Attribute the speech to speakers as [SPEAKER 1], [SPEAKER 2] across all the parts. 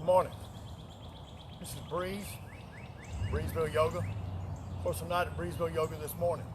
[SPEAKER 1] morning. This is Breezeville Yoga. Of course, I'm not at Breezeville Yoga this morning.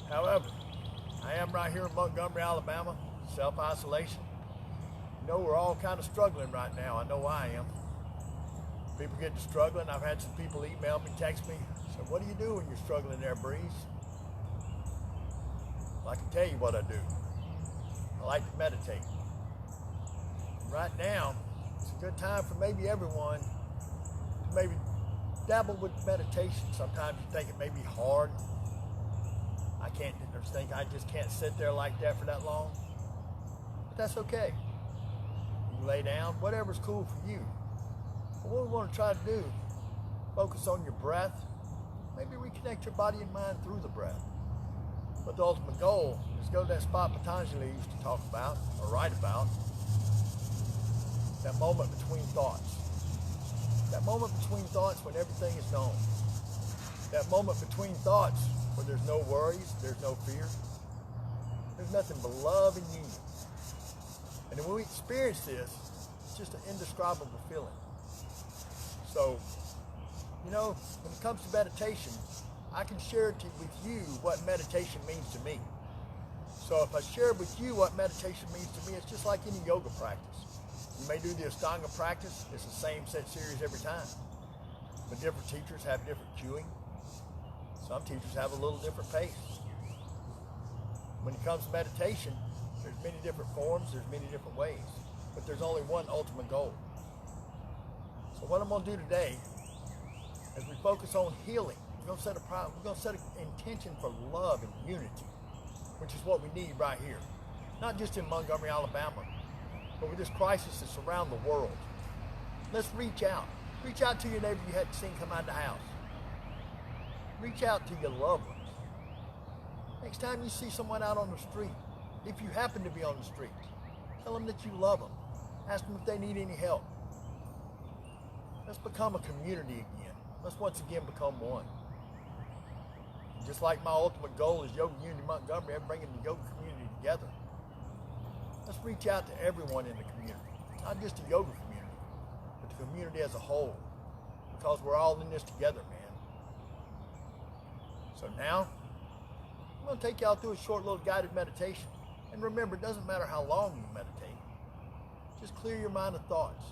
[SPEAKER 1] However, I am right here in Montgomery, Alabama, self-isolation. You know, we're all kind of struggling right now. I know I am. People get to struggling. I've had some people email me, text me, say, what do you do when you're struggling there, Breeze? Well, I can tell you what I do. I like to meditate. Right now, it's a good time for maybe everyone to maybe dabble with meditation. Sometimes you think it may be hard. I just can't sit there like that for that long. But that's okay. You can lay down, whatever's cool for you. But what we want to try to do, focus on your breath, maybe reconnect your body and mind through the breath. But the ultimate goal is go to that spot Patanjali used to talk about, or write about, that moment between thoughts. That moment between thoughts when everything is gone. That moment between thoughts where there's no worries, there's no fear. There's nothing but love and union. And when we experience this, it's just an indescribable feeling. So, you know, when it comes to meditation, I can share with you what meditation means to me. So if I share with you what meditation means to me, it's just like any yoga practice. You may do the Ashtanga practice. It's the same set series every time. But different teachers have different cueing. Some teachers have a little different pace. When it comes to meditation, there's many different forms, there's many different ways. But there's only one ultimate goal. So what I'm going to do today is we focus on healing. We're going to set an intention for love and unity, which is what we need right here. Not just in Montgomery, Alabama, but with this crisis that's around the world. Let's reach out. Reach out to your neighbor you hadn't seen come out of the house. Reach out to your loved ones. Next time you see someone out on the street, if you happen to be on the street, tell them that you love them. Ask them if they need any help. Let's become a community again. Let's once again become one. Just like my ultimate goal is Yoga Unity Montgomery, I'm bringing the yoga community together. Let's reach out to everyone in the community, not just the yoga community, but the community as a whole, because we're all in this together, man. So now, I'm going to take y'all through a short little guided meditation. And remember, it doesn't matter how long you meditate. Just clear your mind of thoughts.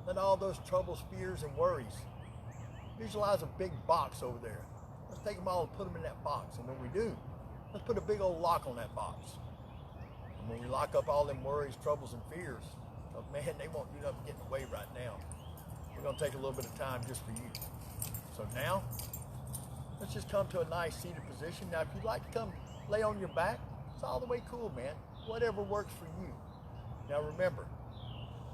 [SPEAKER 1] Let all those troubles, fears, and worries. Visualize a big box over there. Let's take them all and put them in that box. And when we do, let's put a big old lock on that box. And when we lock up all them worries, troubles, and fears, because man, they won't do nothing to get in the way right now. We're going to take a little bit of time just for you. So now, let's just come to a nice seated position. Now, if you'd like to come lay on your back, it's all the way cool, man. Whatever works for you. Now remember,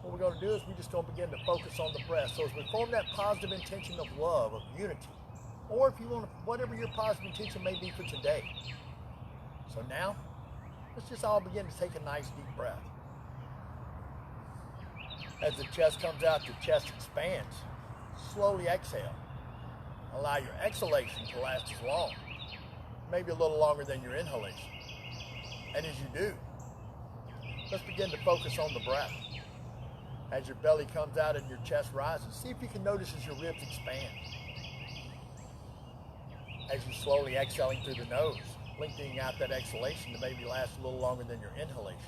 [SPEAKER 1] what we're going to do is we're just going to begin to focus on the breath. So as we form that positive intention of love, of unity, or if you want to, whatever your positive intention may be for today. So now, let's just all begin to take a nice deep breath. As the chest comes out, the chest expands. Slowly exhale. Allow your exhalation to last as long, maybe a little longer than your inhalation. And as you do, let's begin to focus on the breath. As your belly comes out and your chest rises, see if you can notice as your ribs expand. As you're slowly exhaling through the nose, lengthening out that exhalation to maybe last a little longer than your inhalation.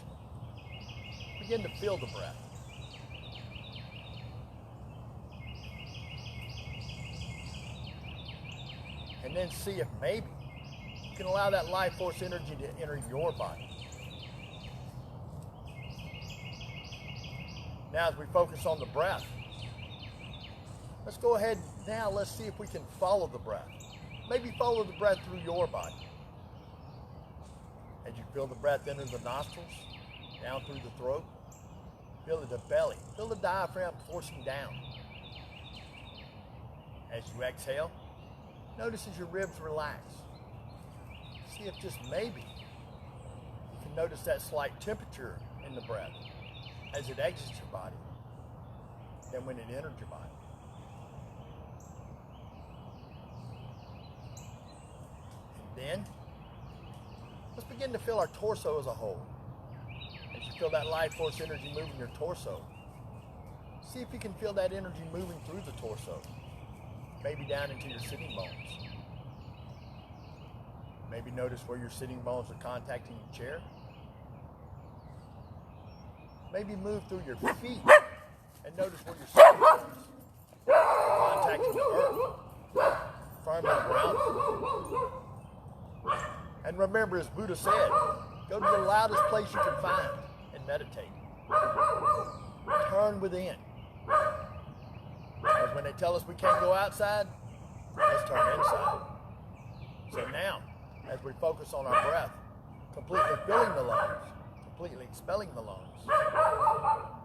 [SPEAKER 1] Begin to feel the breath. And then see if maybe you can allow that life force energy to enter your body. Now as we focus on the breath, let's go ahead now, let's see if we can follow the breath. Maybe follow the breath through your body. As you feel the breath enter the nostrils, down through the throat, feel the belly, feel the diaphragm forcing down. As you exhale, notice as your ribs relax. See if just maybe you can notice that slight temperature in the breath as it exits your body than when it entered your body. And then, let's begin to feel our torso as a whole. As you feel that life force energy moving your torso, See if you can feel that energy moving through the torso, maybe down into your sitting bones. Maybe notice where your sitting bones are contacting your chair. Maybe move through your feet and notice where your sitting bones are contacting the earth, firmly grounded. And remember, as Buddha said, go to the loudest place you can find and meditate. Turn within. Because when they tell us we can't go outside, let's turn inside. So now, as we focus on our breath, completely filling the lungs, completely expelling the lungs,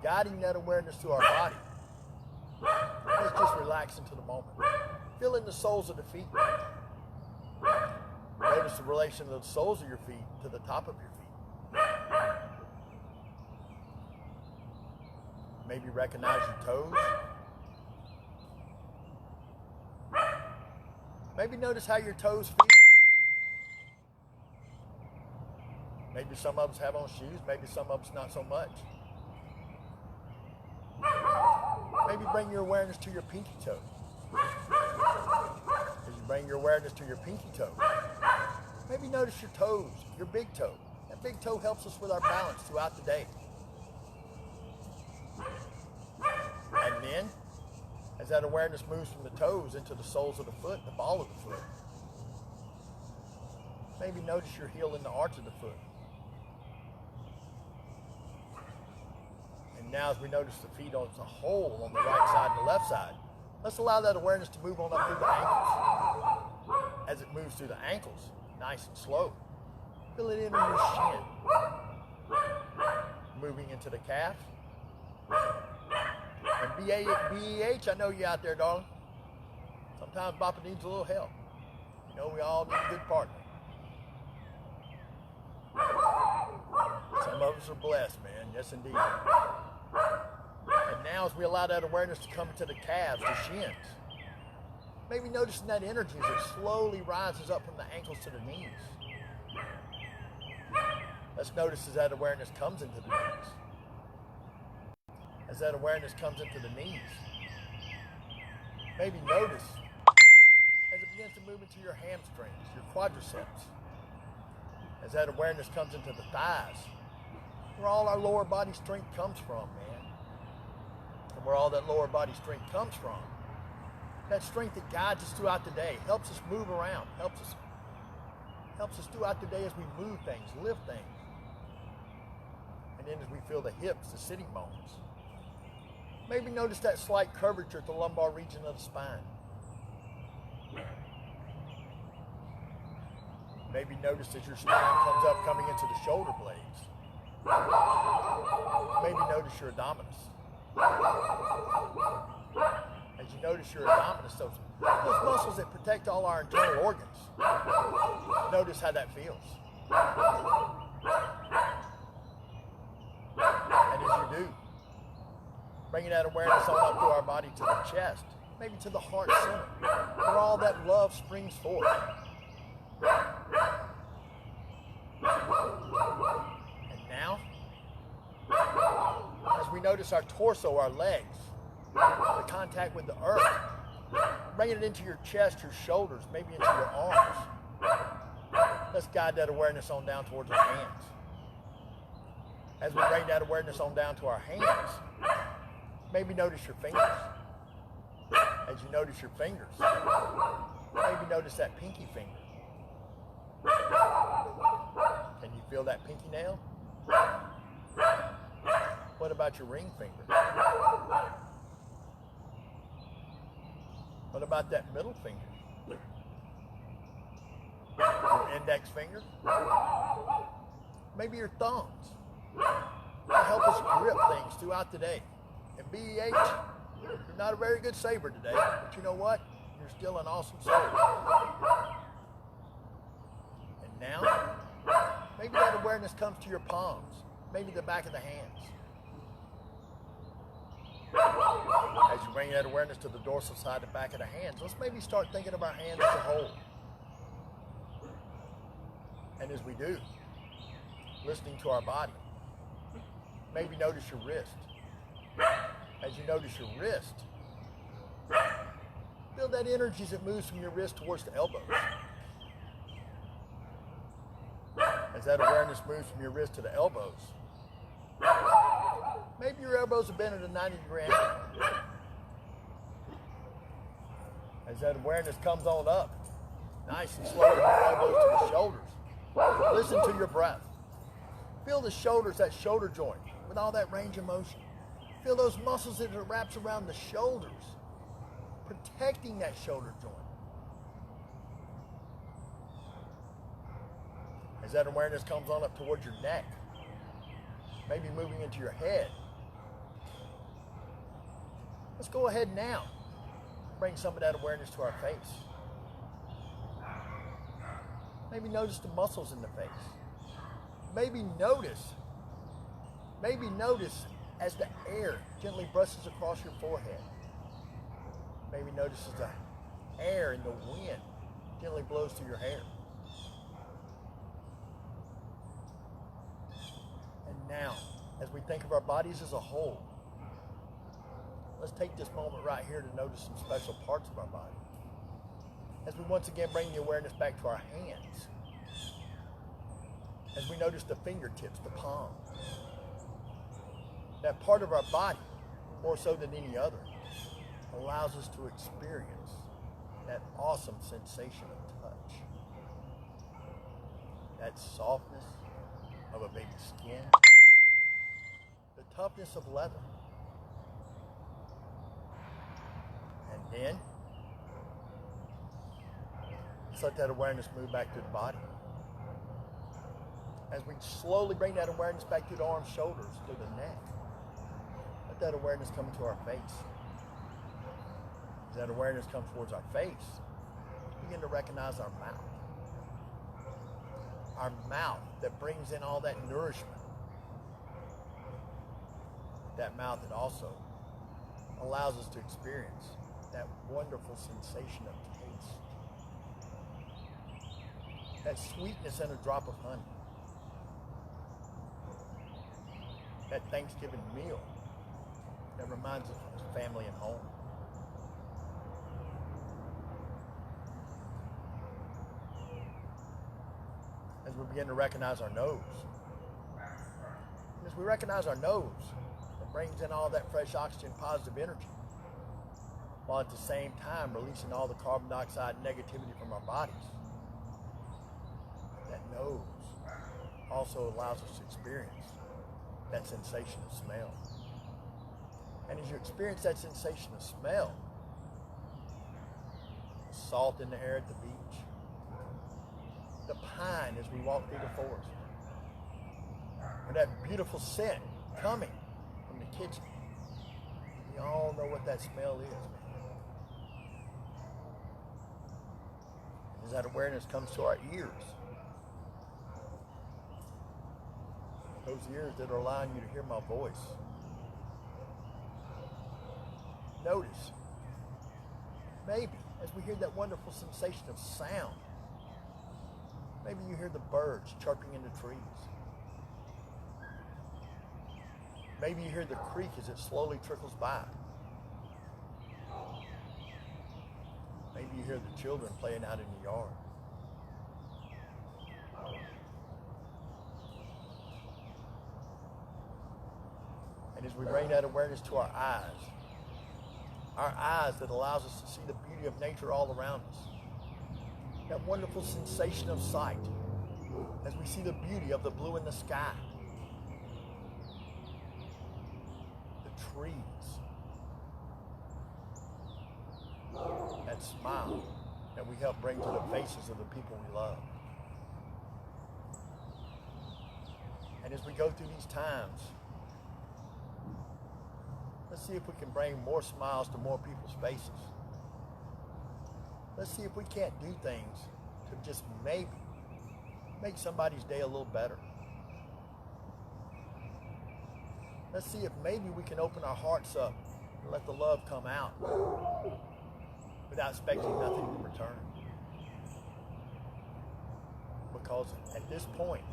[SPEAKER 1] guiding that awareness to our body, let's just relax into the moment. Feel in the soles of the feet. Notice the relation of the soles of your feet to the top of your feet. Maybe recognize your toes. Maybe notice how your toes feel. Maybe some of us have on shoes, maybe some of us not so much. Maybe bring your awareness to your pinky toe. As you bring your awareness to your pinky toe, maybe notice your toes, your big toe. That big toe helps us with our balance throughout the day. And then, as that awareness moves from the toes into the soles of the foot, the ball of the foot, maybe notice your heel in the arch of the foot. And now as we notice the feet as a whole on the right side and the left side, let's allow that awareness to move on up through the ankles. As it moves through the ankles, nice and slow. Feel it in your shin. Moving into the calf. And BEH, I know you out there, darling. Sometimes Papa needs a little help. You know, we all need a good partner. Some of us are blessed, man. Yes, indeed. And now as we allow that awareness to come into the calves, the shins, maybe noticing that energy as it slowly rises up from the ankles to the knees. Let's notice as that awareness comes into the knees. As that awareness comes into the knees, maybe notice as it begins to move into your hamstrings, your quadriceps. As that awareness comes into the thighs, where all our lower body strength comes from, man. And where all that lower body strength comes from, that strength that guides us throughout the day, helps us move around, helps us throughout the day as we move things, lift things. And then as we feel the hips, the sitting bones, maybe notice that slight curvature at the lumbar region of the spine. Maybe notice as your spine comes up, coming into the shoulder blades. Maybe notice your abdominis. As you notice your abdominis, those muscles that protect all our internal organs, notice how that feels. And as you do, bringing that awareness on up through our body to the chest, maybe to the heart center, where all that love springs forth. And now, as we notice our torso, our legs, the contact with the earth, bringing it into your chest, your shoulders, maybe into your arms. Let's guide that awareness on down towards our hands. As we bring that awareness on down to our hands, maybe notice your fingers. As you notice your fingers, maybe notice that pinky finger. Can you feel that pinky nail? What about your ring finger? What about that middle finger? Your index finger? Maybe your thumbs. That help us grip things throughout the day. And BEH, you're not a very good saver today, but you know what? You're still an awesome soul. And now, maybe that awareness comes to your palms, maybe the back of the hands. As you bring that awareness to the dorsal side, the back of the hands, let's maybe start thinking of our hands as a whole. And as we do, listening to our body, maybe notice your wrist. As as you notice your wrist. Feel that energy as it moves from your wrist towards the elbows. As that awareness moves from your wrist to the elbows. Maybe your elbows are bent at a 90-degree angle. As that awareness comes on up, nice and slow from your elbows to the shoulders. Listen to your breath. Feel the shoulders, that shoulder joint, with all that range of motion. Feel those muscles that it wraps around the shoulders, protecting that shoulder joint. As that awareness comes on up towards your neck, maybe moving into your head. Let's go ahead now. Bring some of that awareness to our face. Maybe notice the muscles in the face. Maybe notice as the air gently brushes across your forehead. Maybe notice as the air and the wind gently blows through your hair. And now, as we think of our bodies as a whole, let's take this moment right here to notice some special parts of our body. As we once again bring the awareness back to our hands. As we notice the fingertips, the palm. That part of our body, more so than any other, allows us to experience that awesome sensation of touch. That softness of a baby's skin. The toughness of leather. And then, let's let that awareness move back to the body. As we slowly bring that awareness back to the arms, shoulders, to the neck. Let that awareness come to our face. As that awareness comes towards our face, begin to recognize our mouth. Our mouth that brings in all that nourishment. That mouth that also allows us to experience that wonderful sensation of taste. That sweetness in a drop of honey. That Thanksgiving meal that reminds us of family and home. As we begin to recognize our nose. And as we recognize our nose, it brings in all that fresh oxygen, positive energy, while at the same time releasing all the carbon dioxide and negativity from our bodies. That nose also allows us to experience that sensation of smell. And as you experience that sensation of smell, the salt in the air at the beach, the pine as we walk through the forest, or that beautiful scent coming from the kitchen. We all know what that smell is. As that awareness comes to our ears, those ears that are allowing you to hear my voice. Notice, maybe as we hear that wonderful sensation of sound, maybe you hear the birds chirping in the trees. Maybe you hear the creek as it slowly trickles by. Maybe you hear the children playing out in the yard. And as we bring that awareness to our eyes that allows us to see the beauty of nature all around us. That wonderful sensation of sight as we see the beauty of the blue in the sky. The trees. That smile that we help bring to the faces of the people we love. And as we go through these times, let's see if we can bring more smiles to more people's faces. Let's see if we can't do things to just maybe make somebody's day a little better. Let's see if maybe we can open our hearts up and let the love come out without expecting nothing in return. Because at this point,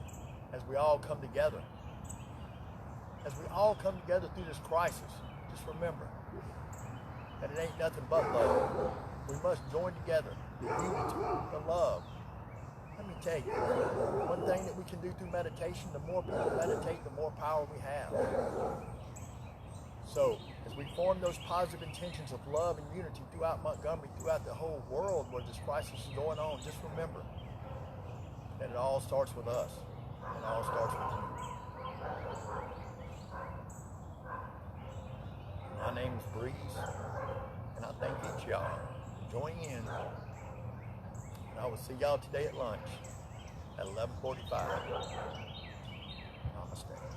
[SPEAKER 1] as we all come together through this crisis, Just remember that it ain't nothing but love. We must join together, the unity, the love. Let me tell you, one thing that we can do through meditation, the more people meditate, the more power we have. So, as we form those positive intentions of love and unity throughout Montgomery, throughout the whole world where this crisis is going on, just remember that it all starts with us. It all starts with you. My name is Breeze, and I thank each of y'all for joining in. And I will see y'all today at lunch at 11:45. Namaste.